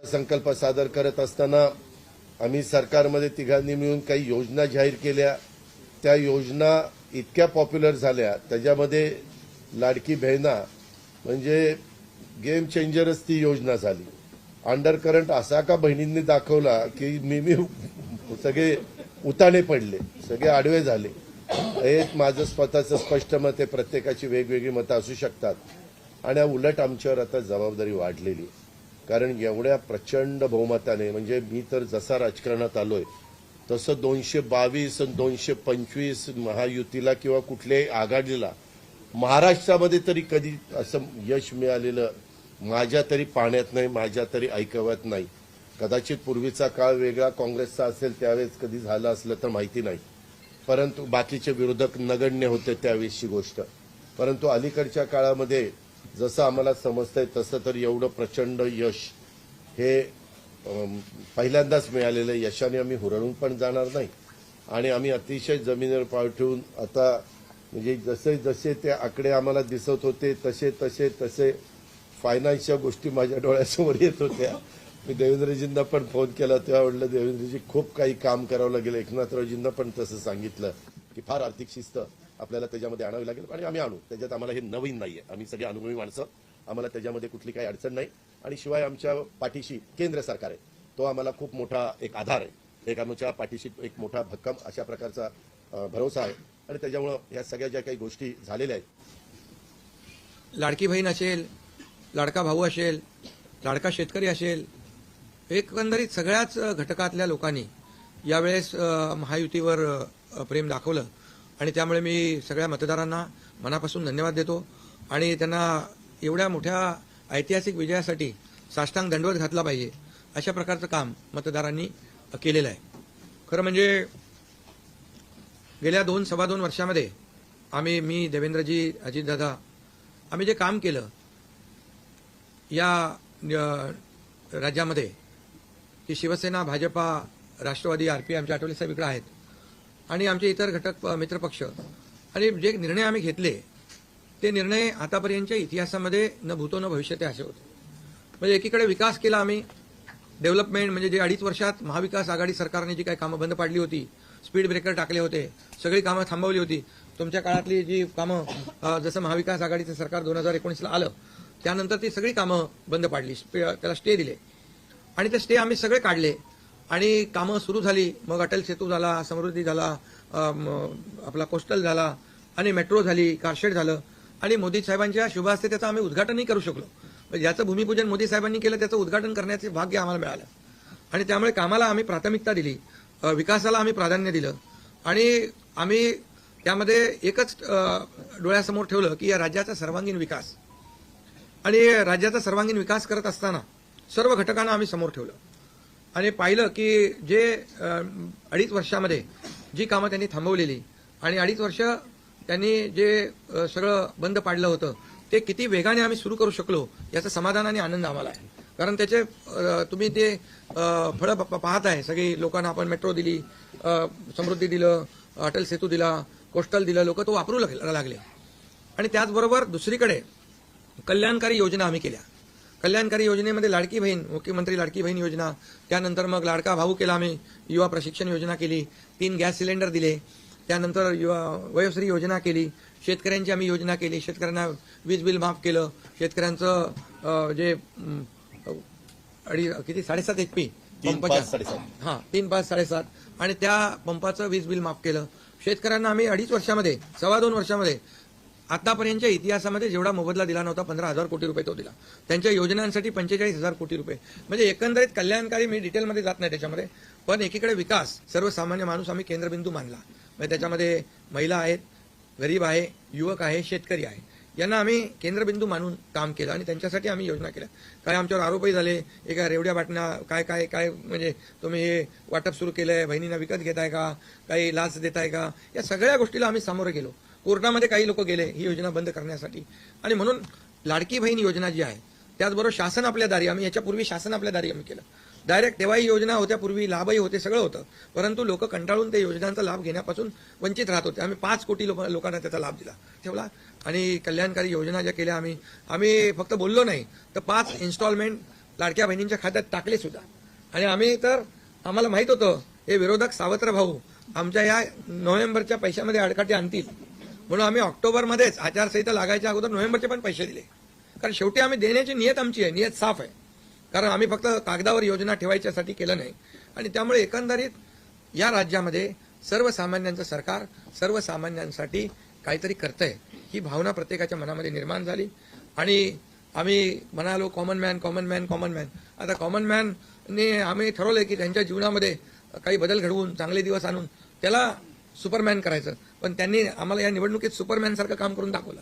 संकल्प सादर करत असताना आम्ही सरकारमध्ये तिघांनी मिळून काही योजना जाहीर केल्या. त्या योजना इतक्या पॉप्युलर झाल्या, त्याच्यामध्ये लाडकी बहिणा म्हणजे गेम चेंजरच ती योजना झाली. अंडर करंट असा का बहिणींनी दाखवला की मी सगळे उताने पडले, सगळे आडवे झाले. हे माझं स्वतःचं स्पष्ट मत आहे. प्रत्येकाची वेगवेगळी मतं असू शकतात आणि उलट आमच्यावर आता जबाबदारी वाढलेली. कारण एवढ्या प्रचंड बहुमताने, म्हणजे मी तर जसा राजकारणात आलोय तसं 222 आणि 225 महायुतीला किंवा कुठल्याही आघाडीला महाराष्ट्रामध्ये तरी कधी असं यश मिळालेलं माझ्या तरी पाण्यात नाही, माझ्या तरी ऐकवत नाही. कदाचित पूर्वीचा काळ वेगळा काँग्रेसचा असेल, त्यावेळेस कधी झालं असलं तर माहिती नाही, परंतु बाकीचे विरोधक नगण्य होते त्यावेळेसची गोष्ट. परंतु अलीकडच्या काळामध्ये जसं आम्हाला समजतंय तसं तर एवढं प्रचंड यश हे पहिल्यांदाच मिळालेलं यशाने आम्ही हुरळून पण जाणार नाही. आणि आम्ही अतिशय जमिनीवर पाय ठेवून आता म्हणजे जसे जसे ते आकडे आम्हाला दिसत होते तसे तसे तसे फायनान्सच्या गोष्टी माझ्या डोळ्यासमोर येत होत्या. मी देवेंद्रजींना पण फोन केला तेव्हा म्हटलं देवेंद्रजी खूप काही काम करावं लागेल. एकनाथरावजींना पण तसं सांगितलं की फार आर्थिक शिस्त आपल्याला त्याच्यामध्ये आणावी लागेल आणि आम्ही आणू. त्याच्यात आम्हाला हे नवीन नाहीये, आम्ही सगळे अनुभवी माणसं, आम्हाला त्याच्यामध्ये कुठली काही अडचण नाही. आणि शिवाय आमच्या पाठीशी केंद्र सरकार आहे, तो आम्हाला खूप मोठा एक आधार आहे, एक आमच्या पाठीशी एक मोठा भक्कम अशा प्रकारचा भरोसा आहे. आणि त्याच्यामुळं या सगळ्या ज्या काही गोष्टी झालेल्या आहेत, लाडकी बहीण असेल, लाडका भाऊ असेल, लाडका शेतकरी असेल, एकंदरीत सगळ्याच घटकातल्या लोकांनी यावेळेस महायुतीवर प्रेम दाखवलं आणि त्यामुळे मी सगळ्या मतदारांना मनापासून धन्यवाद देतो आणि त्यांना एवढ्या मोठ्या ऐतिहासिक विजयासाठी साष्टांग दंडवत घातला पाहिजे अशा प्रकारचं काम मतदारांनी केलेलं आहे. खरं म्हणजे गेल्या 2-2.25 वर्षामध्ये मी देवेंद्रजी, अजितदादा आम्ही जे काम केलं या राज्यामध्ये की शिवसेना, भाजपा, राष्ट्रवादी, आरपीआय आमच्या आठवले साहेब इकडे आहेत आणि आमचे इतर घटक मित्रपक्ष आणि जे निर्णय आम्ही घेतले ते निर्णय आतापर्यंतच्या इतिहासामध्ये न भूतो न भविष्यते असे होते. म्हणजे एकीकडे विकास केला आम्ही, डेव्हलपमेंट म्हणजे जे 2.5 वर्षात महाविकास आघाडी सरकारने जी काही कामं बंद पाडली होती, स्पीड ब्रेकर टाकले होते, सगळी कामं थांबवली होती. तुमच्या काळातली जी कामं जसं महाविकास आघाडीचं सरकार 2019ला आलं त्यानंतर ती सगळी कामं बंद पाडली, त्याला स्टे दिले आणि ते स्टे आम्ही सगळे काढले आणि कामं सुरू झाली. मग अटल सेतू झाला, समृद्धी झाला, आपला कोस्टल झाला आणि मेट्रो झाली, कारशेड झालं आणि मोदी साहेबांच्या शुभ हस्ते त्याचं आम्ही उद्घाटनही करू शकलो. ज्याचं भूमिपूजन मोदी साहेबांनी केलं त्याचं उद्घाटन करण्याचे भाग्य आम्हाला मिळालं आणि त्यामुळे कामाला आम्ही प्राथमिकता दिली, विकासाला आम्ही प्राधान्य दिलं आणि आम्ही त्यामध्ये एकच डोळ्यासमोर ठेवलं की या राज्याचा सर्वांगीण विकास. आणि राज्याचा सर्वांगीण विकास करत असताना सर्व घटकांना आम्ही समोर ठेवलं आणि पाहिलं की जे 2.5 वर्षामध्ये जी कामं त्यांनी थांबवलेली आणि 2.5 वर्ष त्यांनी जे सगळं बंद पाडलं होतं ते किती वेगाने आम्ही सुरू करू शकलो याचं समाधान आणि आनंद आम्हाला आहे. कारण त्याचे तुम्ही ते फळं पाहत आहे. सगळी लोकांना आपण मेट्रो दिली, समृद्धी दिलं, अटल सेतू दिला, कोस्टल दिलं, लोक तो वापरू लागले. आणि त्याचबरोबर दुसरीकडे कल्याणकारी योजना आम्ही केल्या. कल्याणकारी योजनेमध्ये लाडकी बहीण, मुख्यमंत्री लाडकी बहीण योजना, त्यानंतर मग लाडका भाऊ केला आम्ही, युवा प्रशिक्षण योजना केली, 3 गॅस सिलेंडर दिले, त्यानंतर वयोश्री योजना केली, शेतकऱ्यांची आम्ही योजना केली, शेतकऱ्यांना वीज बिल माफ केलं, शेतकऱ्यांचं जे किती 7.5 HP पंपाच्या 3, 5, 7.5 आणि त्या पंपाचं वीज बिल माफ केलं. शेतकऱ्यांना आम्ही 2.5 वर्षामध्ये, 2.25 वर्षामध्ये आतापर्यंतच्या इतिहासामध्ये जेवढा मोबदला दिला नव्हता 15,000 कोटी रुपये तो दिला. त्यांच्या योजनांसाठी 45,000 कोटी रुपये. म्हणजे एकंदरीत कल्याणकारी, मी डिटेलमध्ये जात नाही त्याच्यामध्ये, पण एकीकडे विकास, सर्वसामान्य माणूस आम्ही केंद्रबिंदू मानला. म्हणजे त्याच्यामध्ये महिला आहेत, गरीब आहे, युवक आहे, शेतकरी आहे, यांना आम्ही केंद्रबिंदू मानून काम केलं आणि त्यांच्यासाठी आम्ही योजना केल्या. काही आमच्यावर आरोपही झाले, एका रेवड्या बाटण्या काय काय काय म्हणजे तुम्ही हे वाटप सुरू केलंय, बहिणींना विकत घेताय का, काही लाच देताय का, या सगळ्या गोष्टीला आम्ही सामोरे गेलो. कोर्टामध्ये काही लोक गेले ही योजना बंद करण्यासाठी. आणि म्हणून लाडकी बहीण योजना जी आहे त्याचबरोबर शासन आपल्या दारी, आम्ही याच्यापूर्वी शासन आपल्या दारी आम्ही केलं. डायरेक्ट तेव्हाही योजना होत्या, पूर्वी लाभही होते, सगळं होतं, परंतु लोक कंटाळून त्या योजनांचा लाभ घेण्यापासून वंचित राहत होते. आम्ही 5 कोटी लोकांना त्याचा लाभ दिला ठेवला आणि कल्याणकारी योजना ज्या केल्या आम्ही फक्त बोललो नाही तर 5 इन्स्टॉलमेंट लाडक्या बहिणींच्या खात्यात टाकले सुद्धा. आणि आम्ही तर आम्हाला माहित होतं हे विरोधक सावत्र भाऊ आमच्या या नोव्हेंबरच्या पैशामध्ये अडकाटी आणतील, म्हणून आम्ही ऑक्टोबरमध्येच आचारसंहिता लागायच्या अगोदर नोव्हेंबरचे पण पैसे दिले. कारण शेवटी आम्ही देण्याची नियत आमची आहे, नियत साफ आहे. कारण आम्ही फक्त कागदावर योजना ठेवायच्यासाठी केलं नाही. आणि त्यामुळे एकंदरीत या राज्यामध्ये सर्वसामान्यांचं सरकार सर्वसामान्यांसाठी काहीतरी करतंय ही भावना प्रत्येकाच्या मनामध्ये निर्माण झाली. आणि आम्ही म्हणालो common man common man common man. आता कॉमन मॅनने आम्ही ठरवलंय की त्यांच्या जीवनामध्ये काही बदल घडवून चांगले दिवस आणून त्याला सुपरमॅन करायचं. पण त्यांनी आम्हाला या निवडणुकीत सुपरमॅन सारखं काम करून दाखवलं.